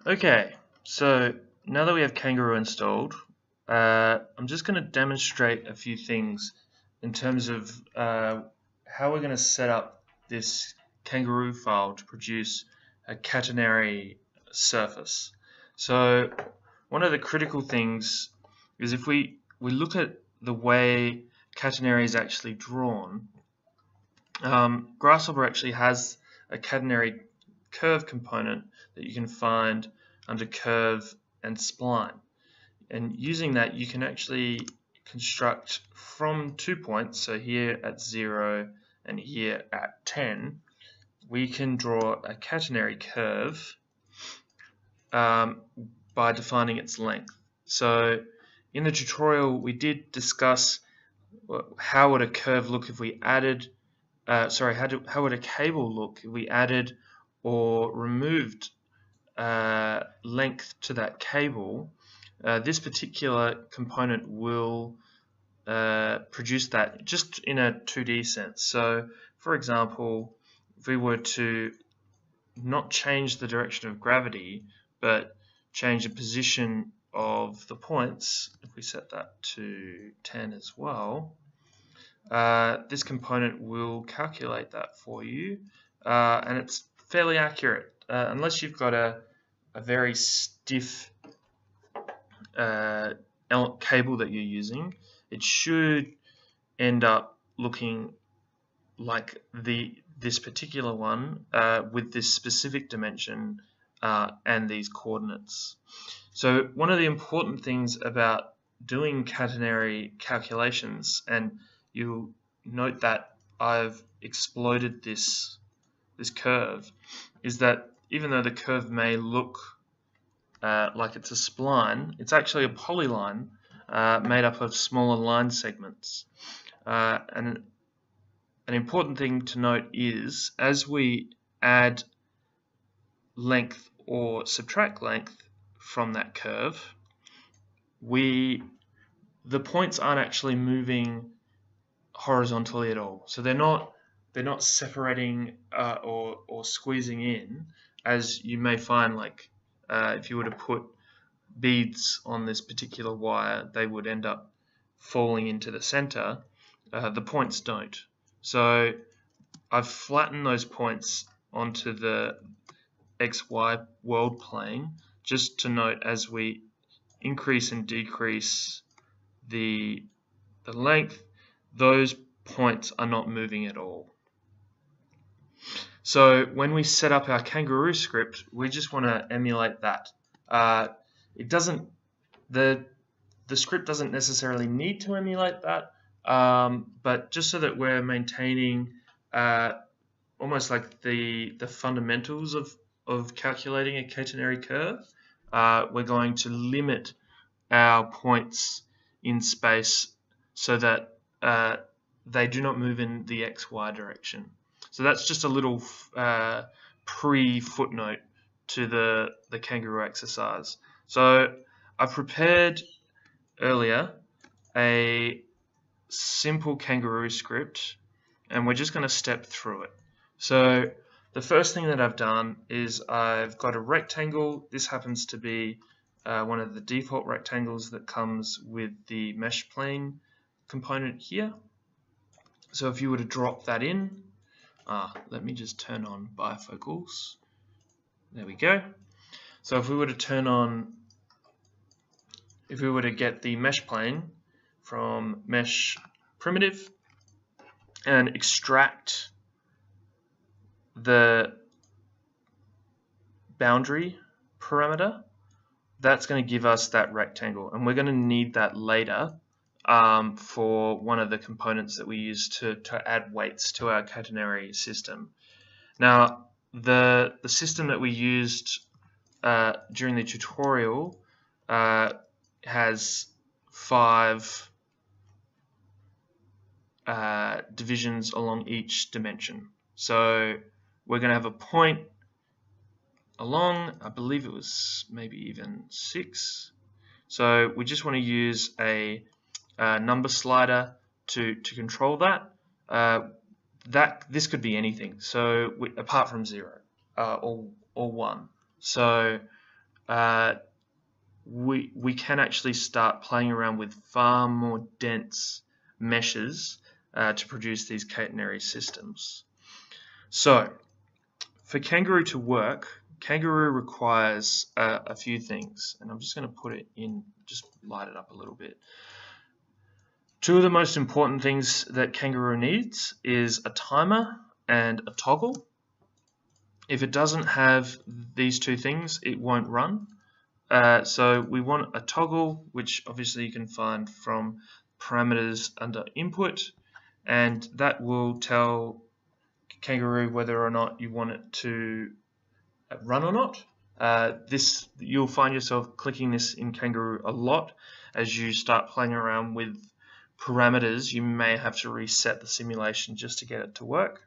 Okay, so now that we have Kangaroo installed, I'm just going to demonstrate a few things in terms of how we're going to set up this Kangaroo file to produce a catenary surface. So one of the critical things is if we look at the way catenary is actually drawn, Grasshopper actually has a catenary curve component that you can find under curve and spline, and using that you can actually construct from 2 points, so here at 0 and here at 10, we can draw a catenary curve by defining its length. So in the tutorial we did discuss how would a curve look if we added how would a cable look if we added or removed length to that cable. This particular component will produce that just in a 2D sense. So for example, if we were to not change the direction of gravity but change the position of the points, if we set that to 10 as well, this component will calculate that for you, and it's fairly accurate unless you've got a very stiff cable that you're using. It should end up looking like this particular one with this specific dimension and these coordinates. So one of the important things about doing catenary calculations, and you'll note that I've exploded this curve, is that even though the curve may look like it's a spline, it's actually a polyline made up of smaller line segments. And an important thing to note is, as we add length or subtract length from that curve, the points aren't actually moving horizontally at all. So they're not separating or squeezing in, as you may find, like if you were to put beads on this particular wire, they would end up falling into the center. The points don't. So I've flattened those points onto the XY world plane, just to note as we increase and decrease the length, those points are not moving at all. So when we set up our Kangaroo script, we just want to emulate that. The script doesn't necessarily need to emulate that, but just so that we're maintaining almost like the fundamentals of calculating a catenary curve, we're going to limit our points in space so that they do not move in the XY direction. So that's just a little pre-footnote to the Kangaroo exercise. So I've prepared earlier a simple Kangaroo script, and we're just going to step through it. So the first thing that I've done is I've got a rectangle. This happens to be one of the default rectangles that comes with the mesh plane component here. So if you were to drop that in, let me just turn on bifocals. There we go. So if we were to get the mesh plane from mesh primitive and extract the boundary parameter, that's going to give us that rectangle, and we're going to need that later for one of the components that we use to add weights to our catenary system. Now, the system that we used during the tutorial has 5 divisions along each dimension. So we're going to have a point along, I believe it was maybe even 6. So we just want to use a number slider to control that. This could be anything, so apart from 0 or 1. So we can actually start playing around with far more dense meshes to produce these catenary systems. So for Kangaroo to work, Kangaroo requires a few things, and I'm just going to put it in, just light it up a little bit. Two of the most important things that Kangaroo needs is a timer and a toggle. If it doesn't have these two things, it won't run. So we want a toggle, which obviously you can find from parameters under input, and that will tell Kangaroo whether or not you want it to run or not. You'll find yourself clicking this in Kangaroo a lot as you start playing around with parameters. You may have to reset the simulation just to get it to work.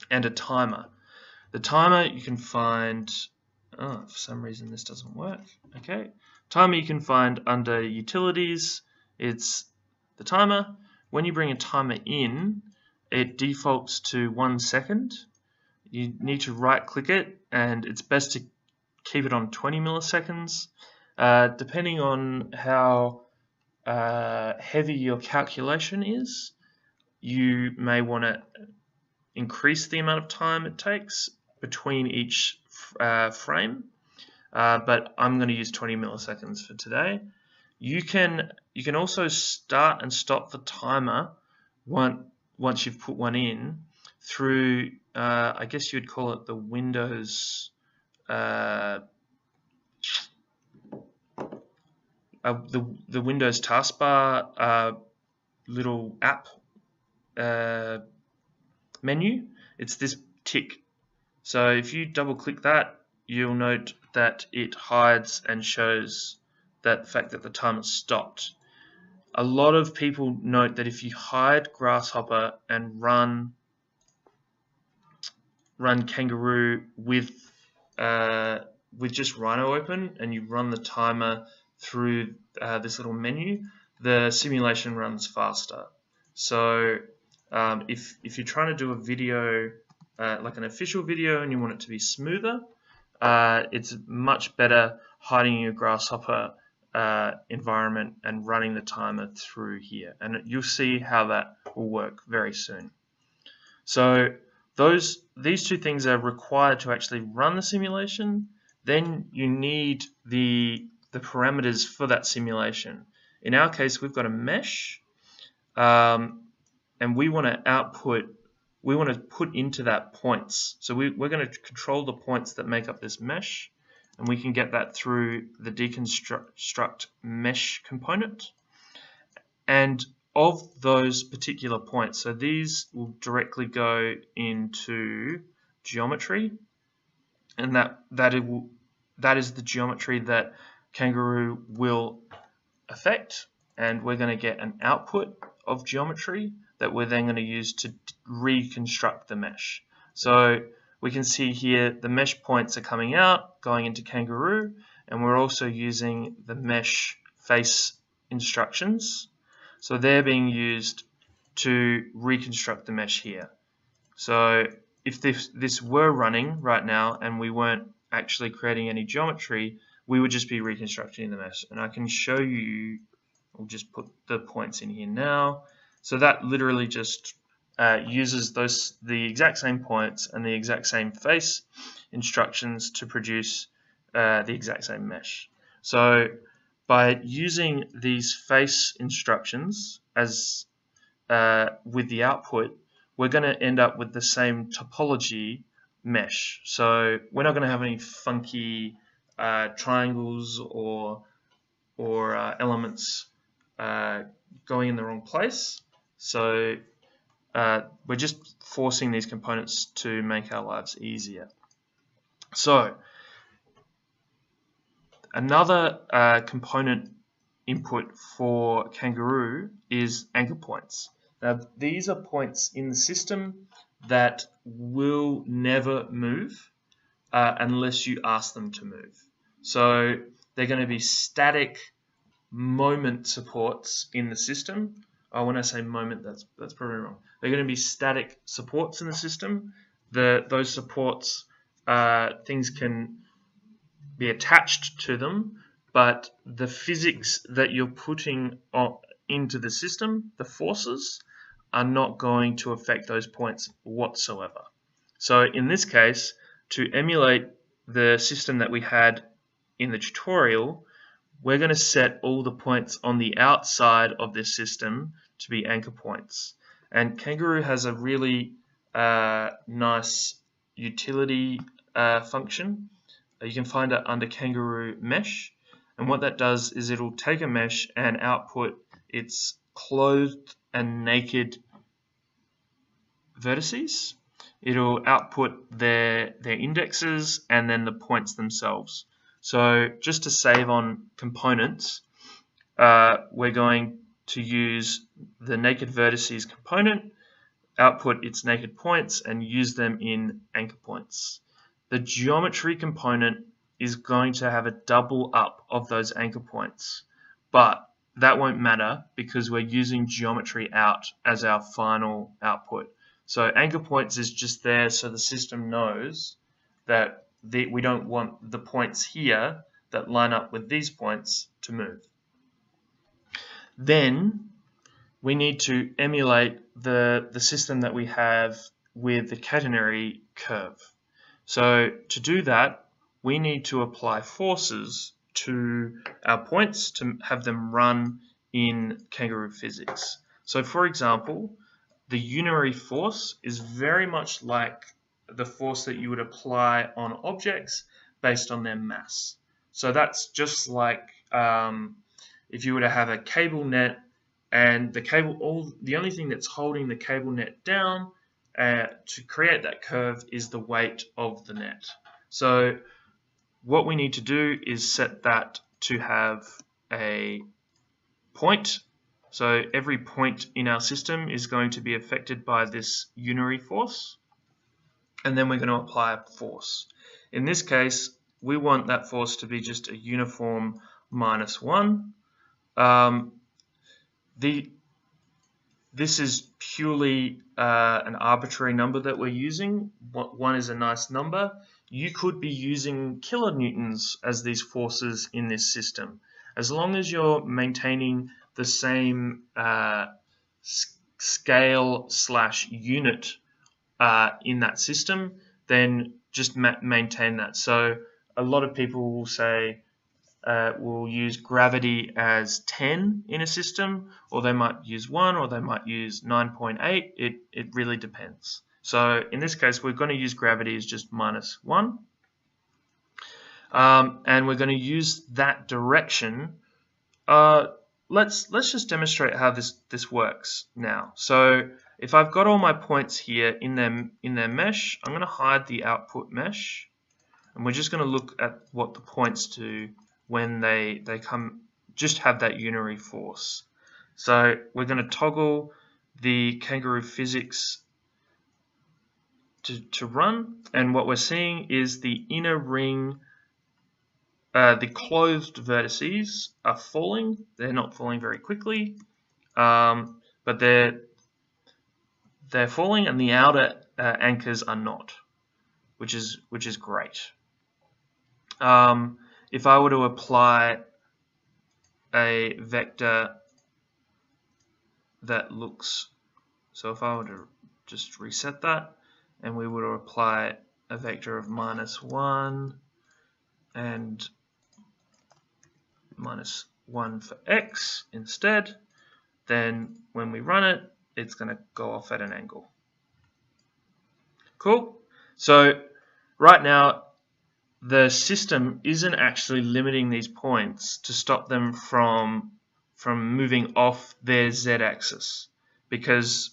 And a timer. The timer you can find, for some reason this doesn't work. Okay, timer you can find under utilities. It's the timer. When you bring a timer in, it defaults to 1 second. You need to right click it, and it's best to keep it on 20 milliseconds. Depending on how heavy your calculation is, you may want to increase the amount of time it takes between each frame, but I'm going to use 20 milliseconds for today. You can also start and stop the timer once you've put one in through, I guess you'd call it the Windows the Windows taskbar little app menu. It's this tick. So if you double click that, you'll note that it hides and shows that fact that the timer stopped. A lot of people note that if you hide Grasshopper and run Kangaroo with just Rhino open, and you run the timer through this little menu, the simulation runs faster. So if you're trying to do a video like an official video and you want it to be smoother, it's much better hiding your Grasshopper environment and running the timer through here, and you'll see how that will work very soon. So these two things are required to actually run the simulation. Then you need the parameters for that simulation. In our case, we've got a mesh, and we want to put into that points. So we're going to control the points that make up this mesh, and we can get that through the deconstruct mesh component. And of those particular points, so these will directly go into geometry, and that is the geometry that Kangaroo will affect, and we're going to get an output of geometry that we're then going to use to reconstruct the mesh. So we can see here the mesh points are coming out, going into Kangaroo, and we're also using the mesh face instructions. So they're being used to reconstruct the mesh here. So if this were running right now and we weren't actually creating any geometry, we would just be reconstructing the mesh. And I can show you, we'll just put the points in here now. So that literally just uses the exact same points and the exact same face instructions to produce the exact same mesh. So by using these face instructions as with the output, we're going to end up with the same topology mesh. So we're not going to have any funky triangles or elements going in the wrong place. So we're just forcing these components to make our lives easier. So another component input for Kangaroo is anchor points. Now these are points in the system that will never move unless you ask them to move. So they're going to be static moment supports in the system. When I say moment, that's probably wrong. They're going to be static supports in the system. Those supports, things can be attached to them, but the physics that you're putting into the system, the forces, are not going to affect those points whatsoever. So in this case, to emulate the system that we had in the tutorial, we're going to set all the points on the outside of this system to be anchor points. And Kangaroo has a really nice utility function. You can find it under Kangaroo Mesh. And what that does is it'll take a mesh and output its clothed and naked vertices. It'll output their indexes and then the points themselves. So just to save on components, we're going to use the naked vertices component, output its naked points, and use them in anchor points. The geometry component is going to have a double up of those anchor points, but that won't matter because we're using geometry out as our final output. So anchor points is just there so the system knows that we don't want the points here that line up with these points to move. Then we need to emulate the system that we have with the catenary curve. So to do that, we need to apply forces to our points to have them run in Kangaroo physics. So for example, the unary force is very much like the force that you would apply on objects based on their mass. So that's just like if you were to have a cable net and the only thing that's holding the cable net down to create that curve is the weight of the net. So what we need to do is set that to have a point. So every point in our system is going to be affected by this unary force, and then we're going to apply a force. In this case, we want that force to be just a uniform -1. This is purely an arbitrary number that we're using. 1 is a nice number. You could be using kilonewtons as these forces in this system. As long as you're maintaining the same scale/unit in that system, then just maintain that. So a lot of people will say, will use gravity as 10 in a system, or they might use 1, or they might use 9.8. It really depends. So in this case, we're going to use gravity as just -1. And we're going to use that direction. Let's just demonstrate how this works now. So if I've got all my points here in their mesh, I'm going to hide the output mesh, and we're just going to look at what the points do when they just have that unary force. So we're going to toggle the Kangaroo physics to run, and what we're seeing is the inner ring, the clothed vertices are falling. They're not falling very quickly, but they're falling, and the outer anchors are not, which is great. If I were to apply a vector that looks, so if I were to just reset that, and we were to apply a vector of -1 and -1 for x instead, then when we run it, it's going to go off at an angle. Cool. So right now, the system isn't actually limiting these points to stop them from moving off their z-axis, because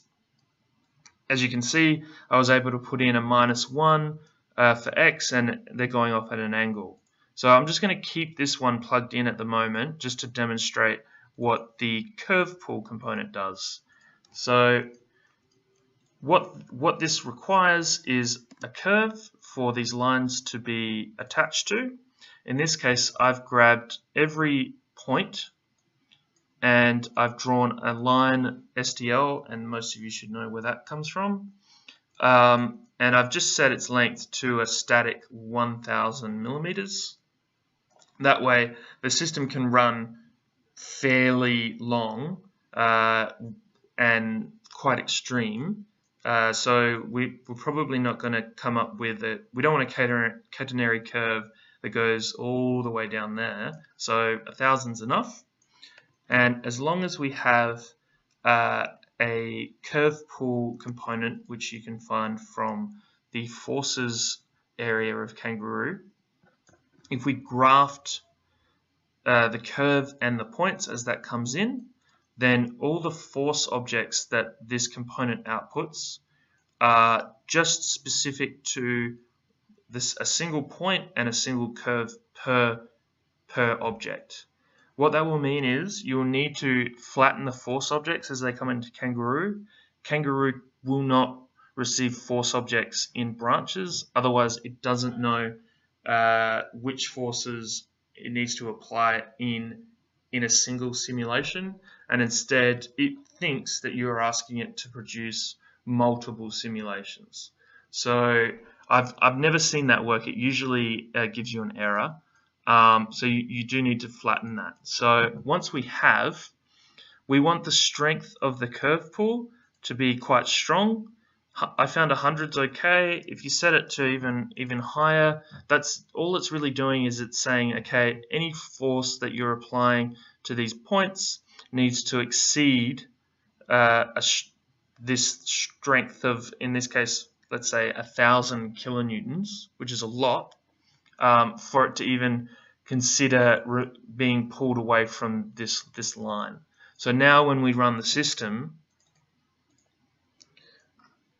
as you can see, I was able to put in a -1 for x, and they're going off at an angle. So I'm just going to keep this one plugged in at the moment just to demonstrate what the curve pull component does. So what this requires is a curve for these lines to be attached to. In this case, I've grabbed every point and I've drawn a line STL, and most of you should know where that comes from. And I've just set its length to a static 1000 millimeters. That way the system can run fairly long and quite extreme. So we're probably not going to come up with it. We don't want a catenary curve that goes all the way down there. So 1,000's enough. And as long as we have a curve pool component, which you can find from the forces area of Kangaroo, if we graphed the curve and the points as that comes in, then all the force objects that this component outputs are just specific to a single point and a single curve per object. What that will mean is you'll need to flatten the force objects as they come into Kangaroo. Kangaroo will not receive force objects in branches, otherwise it doesn't know which forces it needs to apply in a single simulation, and instead it thinks that you're asking it to produce multiple simulations. So I've never seen that work. It usually gives you an error. So you do need to flatten that. So once we want the strength of the curve pool to be quite strong. I found 100's okay. If you set it to even higher, that's all it's really doing is it's saying, okay, any force that you're applying to these points needs to exceed this strength of, in this case, let's say 1,000 kilonewtons, which is a lot, for it to even consider being pulled away from this line. So now when we run the system,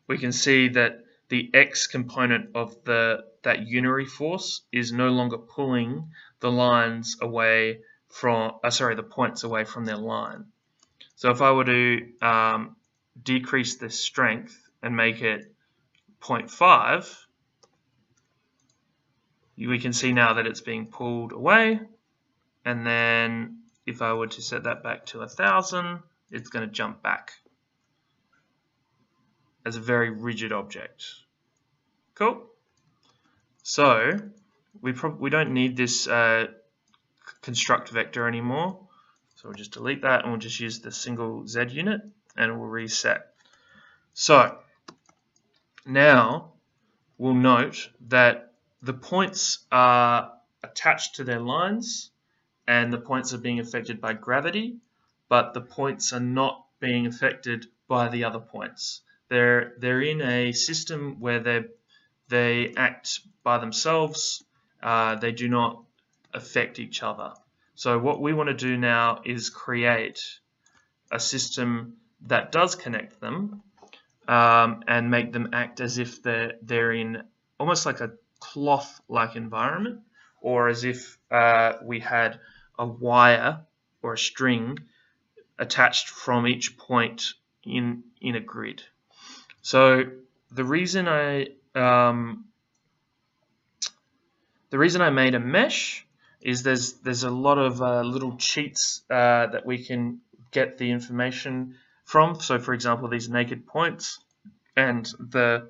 we can see that the x component of that unary force is no longer pulling the lines away from, the points away from their line. So if I were to decrease the strength and make it 0.5, we can see now that it's being pulled away. And then if I were to set that back to 1,000, it's going to jump back as a very rigid object. Cool. So we don't need this construct vector anymore. So we'll just delete that and we'll just use the single Z unit and we'll reset. So now we'll note that the points are attached to their lines and the points are being affected by gravity, but the points are not being affected by the other points. They're in a system where they act by themselves. They do not affect each other. So what we want to do now is create a system that does connect them and make them act as if they're in almost like a cloth-like environment, or as if we had a wire or a string attached from each point in a grid. So the reason I made a mesh is there's a lot of little cheats that we can get the information from. So for example, these naked points and the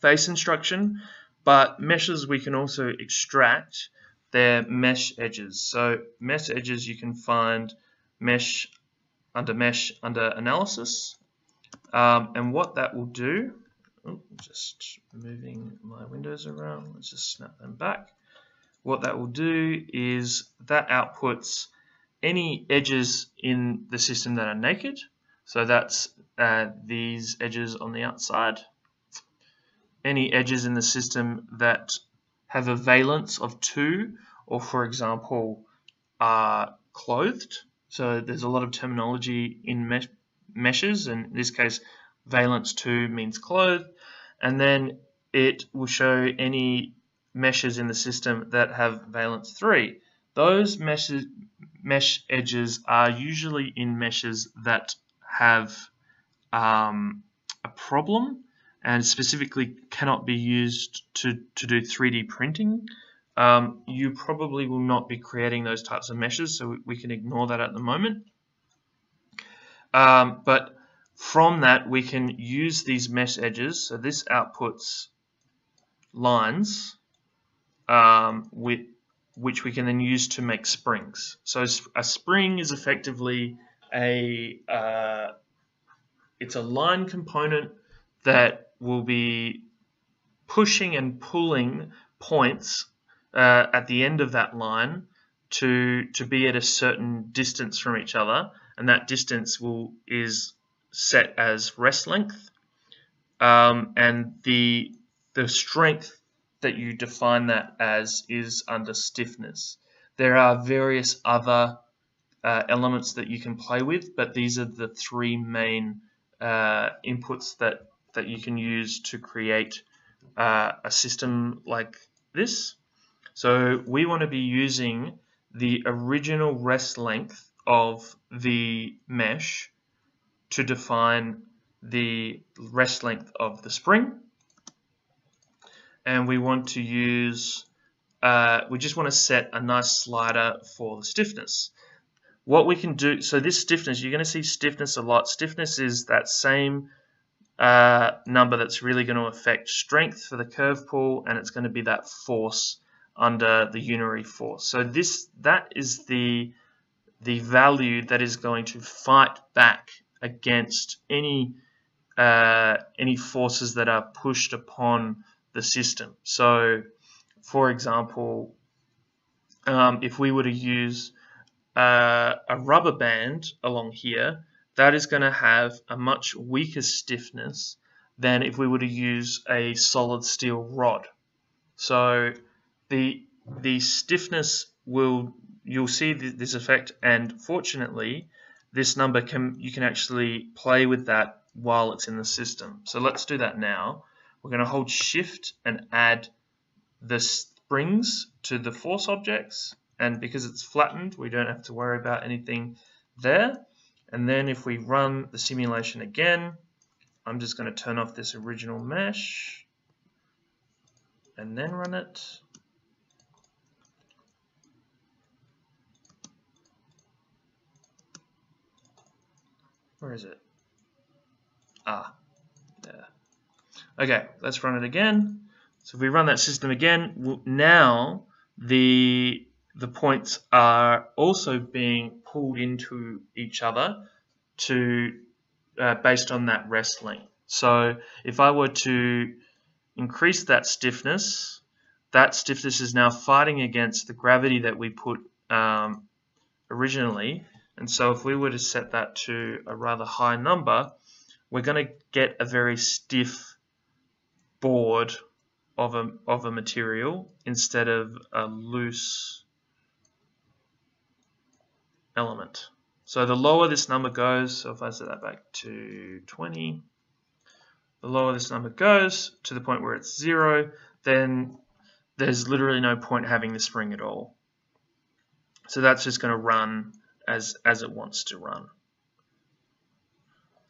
face instruction, but meshes we can also extract their mesh edges. So mesh edges you can find mesh under analysis. And what that will do, just moving my windows around, let's just snap them back. What that will do is that outputs any edges in the system that are naked. So that's these edges on the outside. Any edges in the system that have a valence of 2, or for example, are clothed. So there's a lot of terminology in meshes, and in this case valence 2 means clothed, and then it will show any meshes in the system that have valence 3. Those mesh edges are usually in meshes that have a problem and specifically cannot be used to do 3D printing. You probably will not be creating those types of meshes, so we can ignore that at the moment. But from that, we can use these mesh edges. So this outputs lines with which we can then use to make springs. So a spring is effectively it's a line component that will be pushing and pulling points at the end of that line to be at a certain distance from each other, and that distance is set as rest length, and the strength that you define that as is under stiffness. There are various other elements that you can play with, but these are the three main inputs that you can use to create a system like this. So we want to be using the original rest length of the mesh to define the rest length of the spring, and we want to use we just want to set a nice slider for the stiffness. What we can do, so this stiffness, you're going to see stiffness a lot. Stiffness is that same number that's really going to affect strength for the curve pull, and it's going to be that force under the unary force. So that is the value that is going to fight back against any forces that are pushed upon the system. So, for example, if we were to use a rubber band along here, that is going to have a much weaker stiffness than if we were to use a solid steel rod. So the stiffness you'll see this effect, and fortunately this number you can actually play with that while it's in the system. So let's do that now. We're going to hold shift and add the springs to the force objects, and because it's flattened we don't have to worry about anything there. And then if we run the simulation again, I'm just going to turn off this original mesh and then run it. Where is it? There. Okay, let's run it again. So if we run that system again, now the points are also being pulled into each other based on that rest length. So if I were to increase that stiffness is now fighting against the gravity that we put originally. And so if we were to set that to a rather high number, we're going to get a very stiff board of a material instead of a loose element. So the lower this number goes, so if I set that back to 20, the lower this number goes to the point where it's 0, then there's literally no point having the spring at all. So that's just going to run as it wants to run.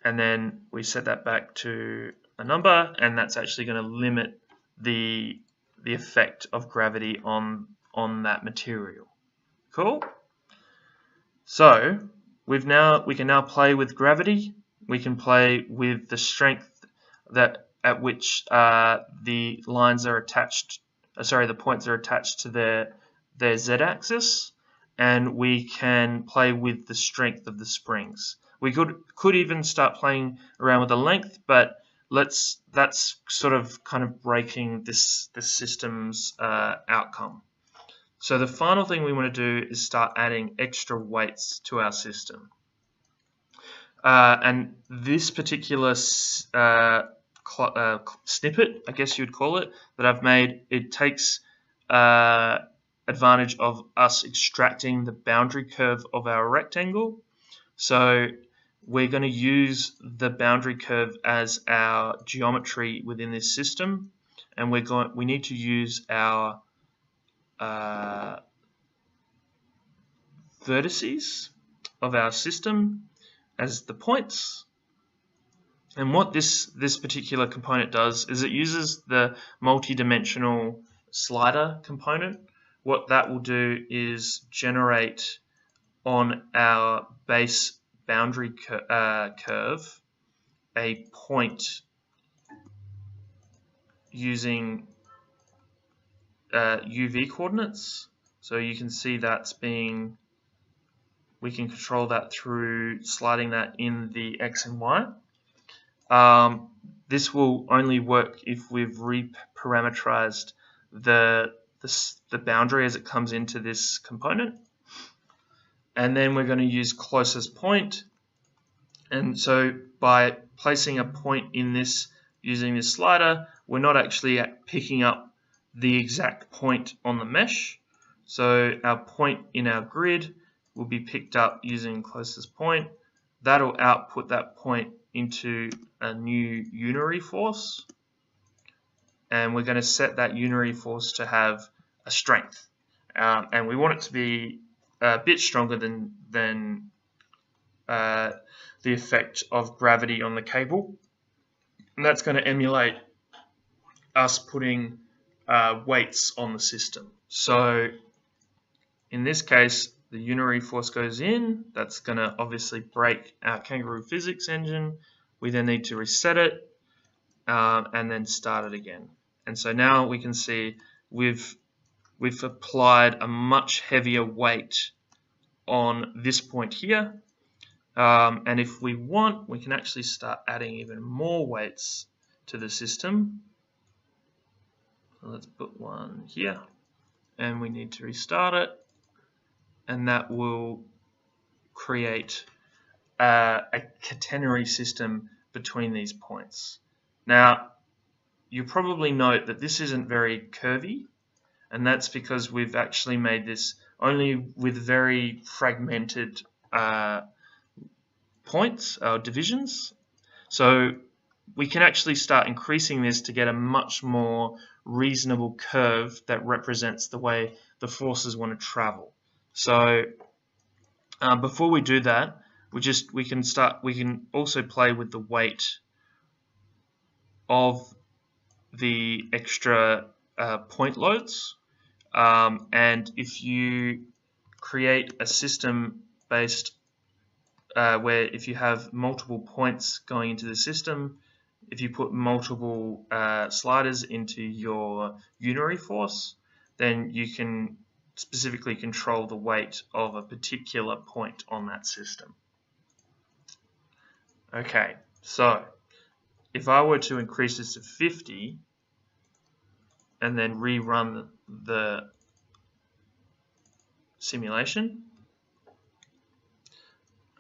And then we set that back to a number, and that's actually going to limit the effect of gravity on that material. Cool? So we can now play with gravity. We can play with the strength at which the lines are attached. The points are attached to their z-axis, and we can play with the strength of the springs. We could even start playing around with the length, but that's sort of kind of breaking this system's outcome. So the final thing we want to do is start adding extra weights to our system. And this particular snippet, I guess you would call it, that I've made, it takes advantage of us extracting the boundary curve of our rectangle. So we're going to use the boundary curve as our geometry within this system, and we need to use our vertices of our system as the points. And what this particular component does is it uses the multi-dimensional slider component. What that will do is generate on our base boundary curve a point using UV coordinates. So you can see that's being, we can control that through sliding that in the X and Y. This will only work if we've reparameterized the boundary as it comes into this component. And then we're going to use closest point. And so by placing a point in this using this slider, we're not actually picking up the exact point on the mesh. So our point in our grid will be picked up using closest point. That'll output that point into a new unary force. And we're going to set that unary force to have a strength. And we want it to be a bit stronger than the effect of gravity on the cable. And that's going to emulate us putting weights on the system. So in this case, the unary force goes in. That's going to obviously break our Kangaroo physics engine. We then need to reset it and then start it again. And so now we can see we've applied a much heavier weight on this point here. And if we want, we can actually start adding even more weights to the system. So let's put one here, and we need to restart it, and that will create a catenary system between these points. Now, you probably note that this isn't very curvy, and that's because we've actually made this only with very fragmented points or divisions. So we can actually start increasing this to get a much more reasonable curve that represents the way the forces want to travel. So before we do that, we can also play with the weight of the extra point loads. And if you create a system based where if you have multiple points going into the system, if you put multiple sliders into your unary force, then you can specifically control the weight of a particular point on that system. Okay, so if I were to increase this to 50 and then rerun the simulation,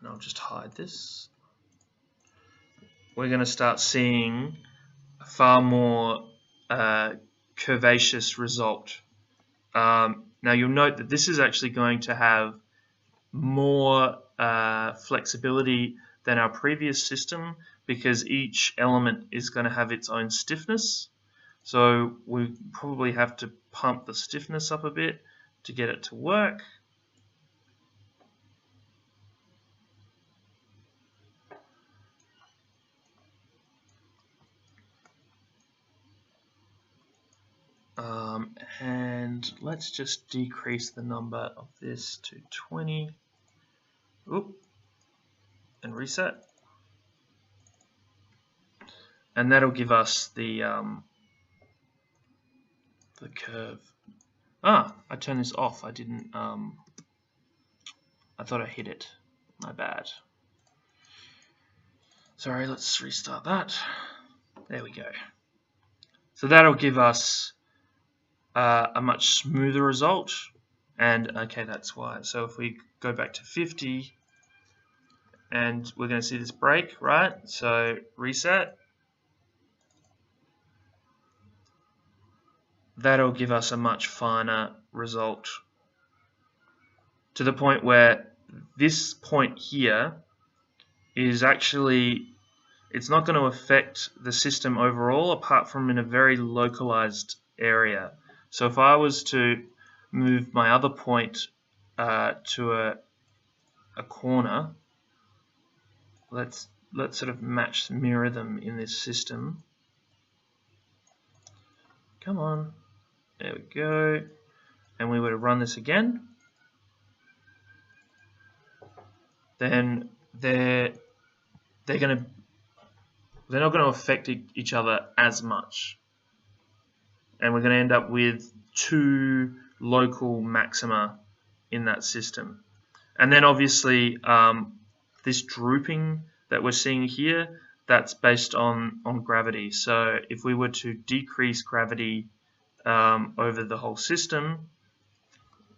and I'll just hide this, we're going to start seeing a far more curvaceous result. Now you'll note that this is actually going to have more flexibility than our previous system because each element is going to have its own stiffness. So we probably have to pump the stiffness up a bit to get it to work. And let's just decrease the number of this to 20. Oop, and reset. And that'll give us the curve. I turned this off. I didn't. I thought I hit it. My bad. Sorry. Let's restart that. There we go. So that'll give us a much smoother result. And okay, that's why. So if we go back to 50, and we're going to see this break, right? So reset. That'll give us a much finer result to the point where this point here is actually, it's not going to affect the system overall apart from in a very localized area. So if I was to move my other point to a corner, let's sort of mirror them in this system. Come on. There we go. And we were to run this again, then they're not going to affect each other as much, and we're going to end up with two local maxima in that system. And then obviously this drooping that we're seeing here, that's based on gravity. So if we were to decrease gravity over the whole system,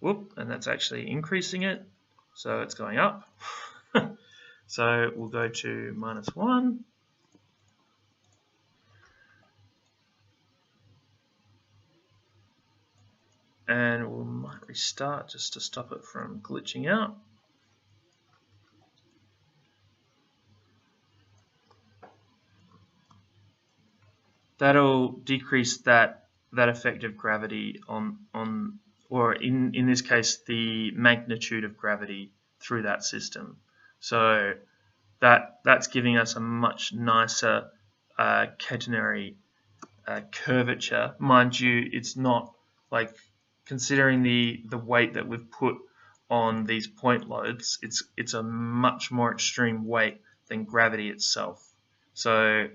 and that's actually increasing it, so it's going up. So we'll go to -1. And we might restart just to stop it from glitching out. That'll decrease that effect of gravity on or in this case the magnitude of gravity through that system. So that's giving us a much nicer catenary curvature. Mind you, it's not like, considering the weight that we've put on these point loads, it's a much more extreme weight than gravity itself. So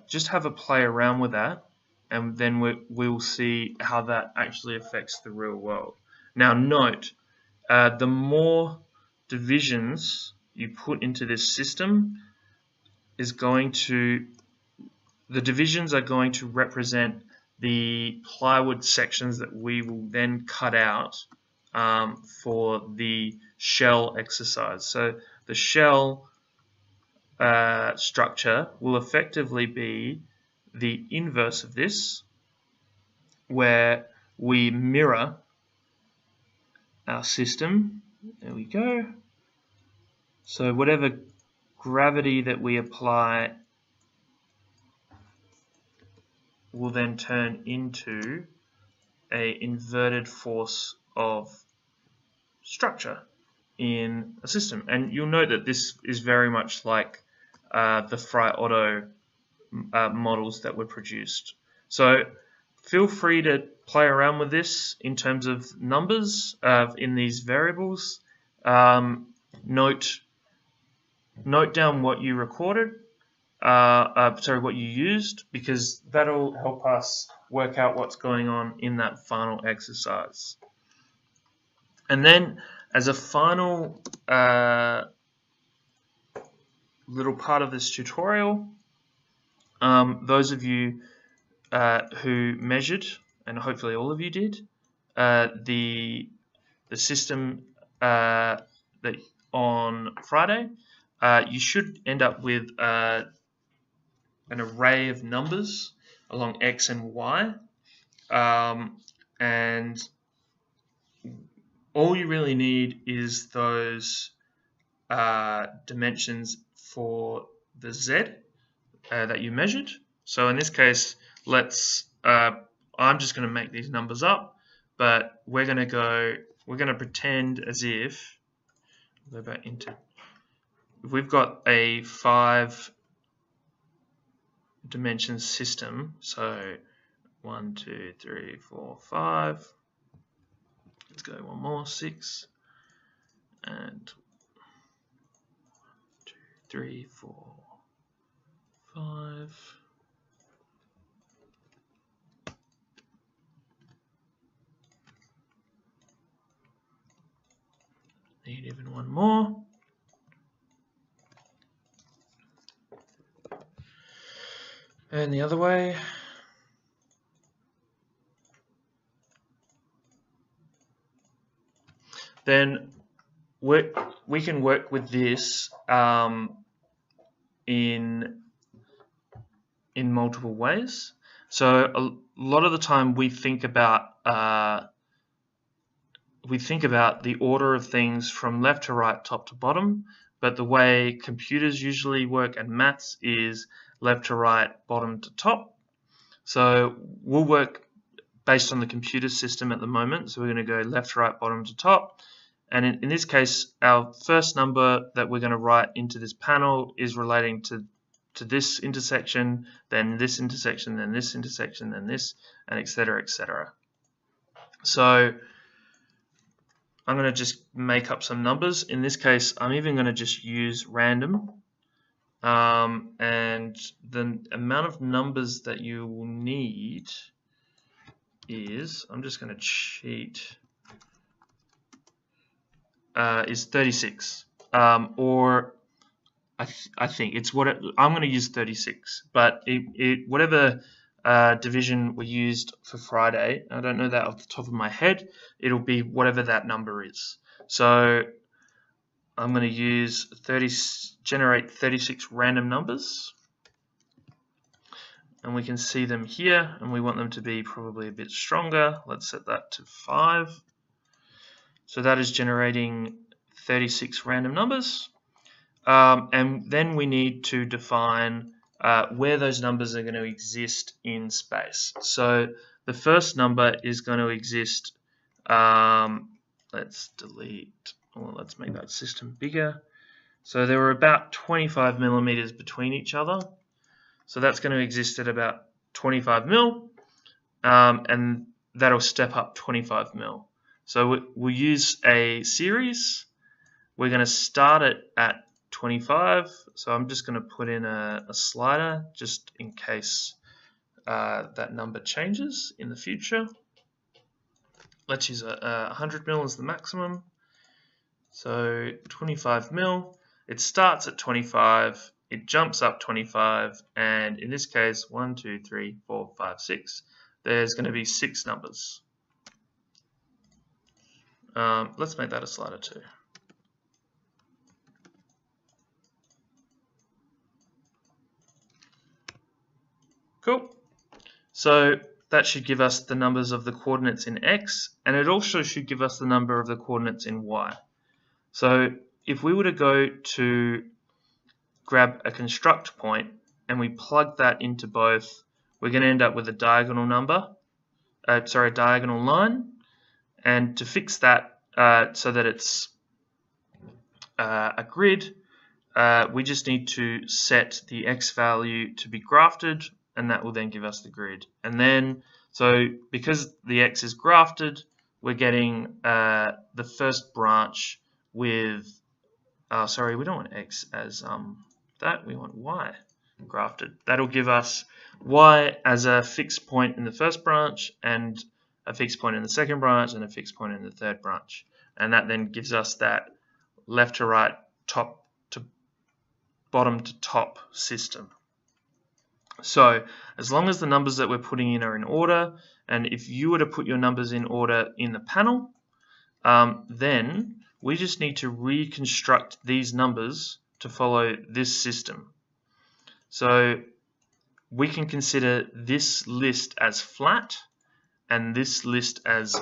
just have a play around with that, and then we'll see how that actually affects the real world. Now note, the more divisions you put into this system is going to, the divisions are going to represent the plywood sections that we will then cut out for the shell exercise. So the shell structure will effectively be the inverse of this, where we mirror our system. There we go. So whatever gravity that we apply will then turn into a inverted force of structure in a system. And you'll note that this is very much like the Fry Otto models that were produced. So feel free to play around with this in terms of numbers in these variables. Note down what you recorded, what you used, because that'll help us work out what's going on in that final exercise. And then as a final little part of this tutorial, those of you who measured, and hopefully all of you did, the system that on Friday, you should end up with an array of numbers along X and Y, and all you really need is those dimensions for the Z that you measured. So in this case, I'm just going to make these numbers up, but we're going to pretend as if, go back into, if we've got a 5-dimension system, so 1, 2, 3, 4, 5, let's go one more, 6, and 2, 3, 4, 5. Need even one more. And the other way. Then we can work with this in multiple ways. So a lot of the time we think about the order of things from left to right, top to bottom, but the way computers usually work and maths is left to right, bottom to top. So we'll work based on the computer system at the moment. So we're going to go left to right, bottom to top. And in this case, our first number that we're going to write into this panel is relating to this intersection, then this intersection, then this intersection, then this, and etc., etc. So I'm going to just make up some numbers. In this case, I'm even going to just use random. And the amount of numbers that you will need is, I'm just going to cheat, is 36. Or I think it's what I'm going to use 36, but whatever division we used for Friday, I don't know that off the top of my head, it'll be whatever that number is. So I'm going to use generate 36 random numbers, and we can see them here, and we want them to be probably a bit stronger. Let's set that to 5. So that is generating 36 random numbers. And then we need to define where those numbers are going to exist in space. So the first number is going to exist, let's make that system bigger. So there were about 25 millimeters between each other. So that's going to exist at about 25 mil, and that'll step up 25 mil. So we'll use a series. We're going to start it at 25, so I'm just going to put in a slider just in case that number changes in the future. Let's use 100 mil as the maximum. So 25 mil, it starts at 25, it jumps up 25, and in this case 1, 2, 3, 4, 5, 6, there's going to be 6 numbers. Let's make that a slider too. Cool. So that should give us the numbers of the coordinates in x, and it also should give us the number of the coordinates in y. So if we were to go to grab a construct point and we plug that into both, we're going to end up with a diagonal diagonal line. And to fix that so that it's a grid, we just need to set the x value to be grafted, and that will then give us the grid. And then, so because the x is grafted, we're getting the first branch with, sorry, we don't want x as that, we want y grafted. That'll give us y as a fixed point in the first branch, and a fixed point in the second branch, and a fixed point in the third branch. And that then gives us that left to right, top to bottom to top system. So as long as the numbers that we're putting in are in order, and if you were to put your numbers in order in the panel, then we just need to reconstruct these numbers to follow this system. So we can consider this list as flat and this list as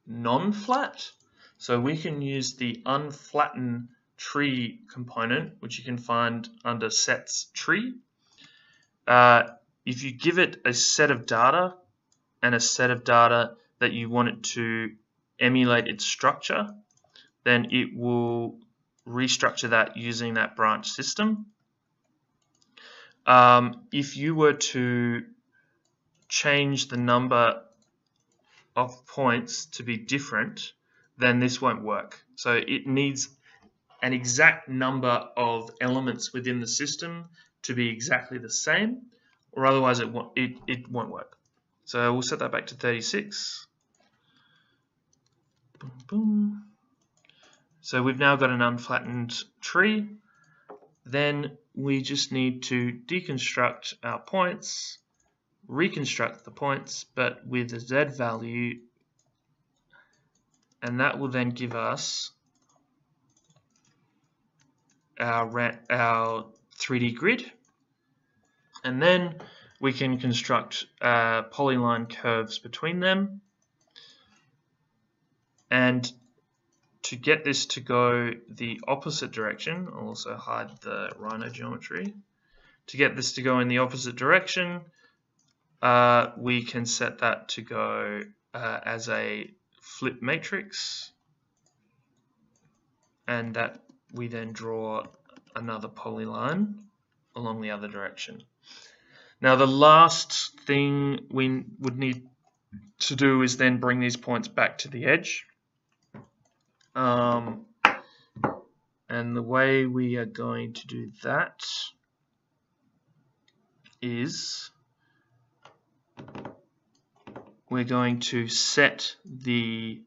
non-flat. So we can use the unflatten tree component, which you can find under sets tree. If you give it a set of data and a set of data that you want it to emulate its structure, then it will restructure that using that branch system. If you were to change the number of points to be different, then this won't work. So it needs an exact number of elements within the system to be exactly the same, or otherwise it won't work. So we'll set that back to 36. Boom, boom. So we've now got an unflattened tree. Then we just need to deconstruct our points, reconstruct the points, but with a z value, and that will then give us our 3D grid. And then we can construct polyline curves between them. And to get this to go the opposite direction, I'll also hide the rhino geometry. To get this to go in the opposite direction, we can set that to go as a flip matrix, and that we then draw another polyline along the other direction. Now the last thing we would need to do is then bring these points back to the edge. And the way we are going to do that is we're going to set the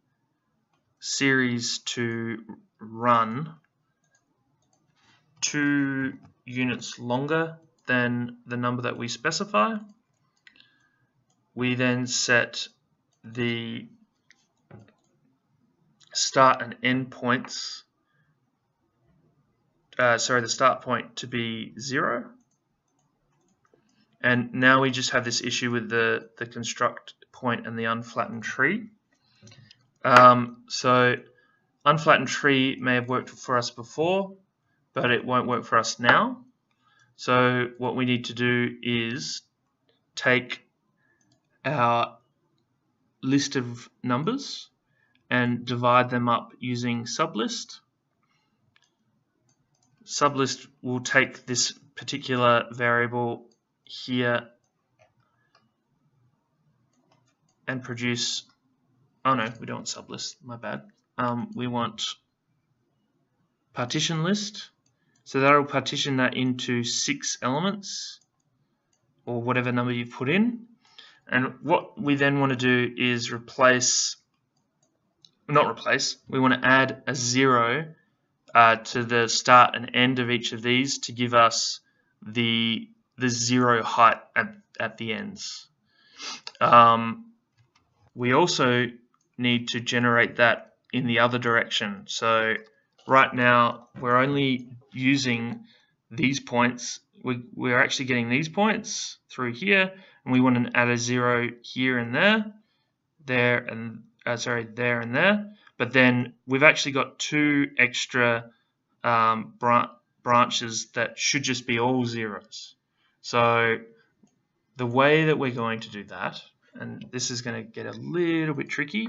series to run 2 units longer than the number that we specify. We then set the start and end points, the start point to be 0. And now we just have this issue with the construct point and the unflattened tree. So unflattened tree may have worked for us before, but it won't work for us now. So what we need to do is take our list of numbers and divide them up using sublist. Sublist will take this particular variable here and produce, oh no, we don't want sublist, my bad. We want partition list. So that will partition that into 6 elements, or whatever number you've put in. And what we then want to do is we want to add a 0 to the start and end of each of these to give us the 0 height at the ends. We also need to generate that in the other direction. So right now we're only using these points. We're actually getting these points through here, and we want to add a 0 here and there, there and there. But then we've actually got 2 extra branches that should just be all zeros. So the way that we're going to do that, and this is going to get a little bit tricky,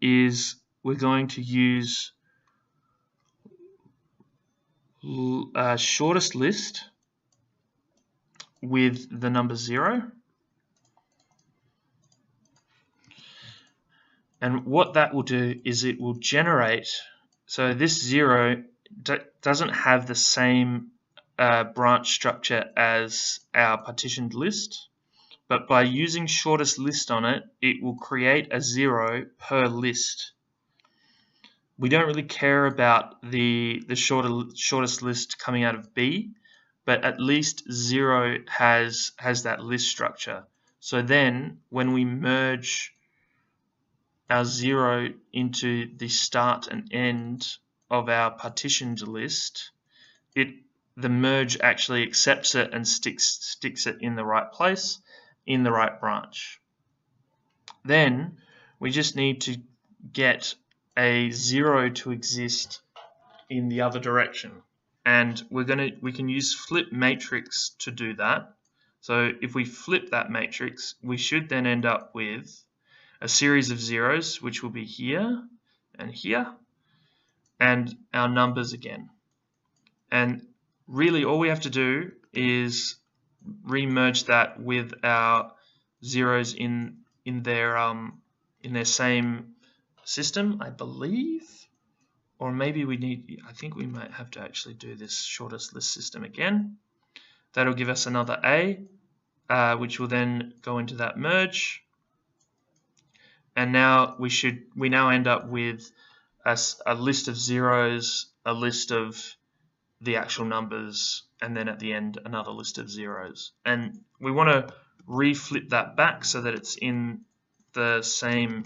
is we're going to use shortest list with the number 0. And what that will do is it will generate, so this 0 doesn't have the same branch structure as our partitioned list, but by using shortest list on it, it will create a 0 per list. We don't really care about the shortest list coming out of B, but at least 0 has that list structure. So then when we merge our 0 into the start and end of our partitioned list, the merge actually accepts it and sticks it in the right place, in the right branch. Then we just need to get a 0 to exist in the other direction, and we can use flip matrix to do that. So if we flip that matrix, we should then end up with a series of zeros, which will be here and here, and our numbers again. And really all we have to do is remerge that with our zeros in their same system, I believe. Or maybe I think we might have to actually do this shortest list system again. That'll give us another A, which will then go into that merge. And now we now end up with a list of zeros, a list of the actual numbers, and then at the end another list of zeros. And we want to reflip that back so that it's in the same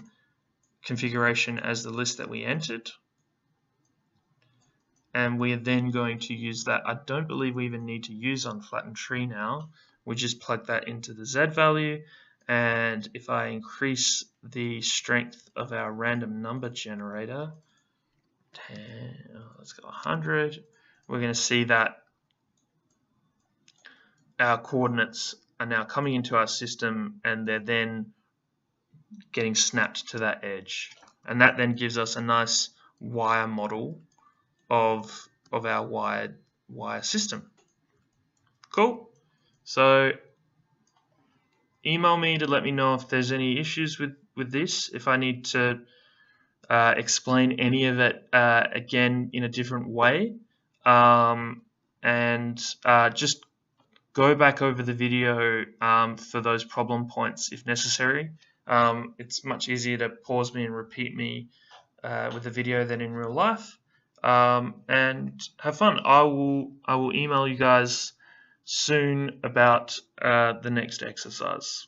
configuration as the list that we entered. And we're then going to use that. I don't believe we even need to use unflattened tree now. We just plug that into the Z value, and if I increase the strength of our random number generator, let's go 100, we're going to see that our coordinates are now coming into our system, and they're then getting snapped to that edge. And that then gives us a nice wire model of our wire system. Cool. So email me to let me know if there's any issues with this, if I need to explain any of it again in a different way, and just go back over the video for those problem points if necessary. It's much easier to pause me and repeat me with a video than in real life. And have fun. I will email you guys soon about the next exercise.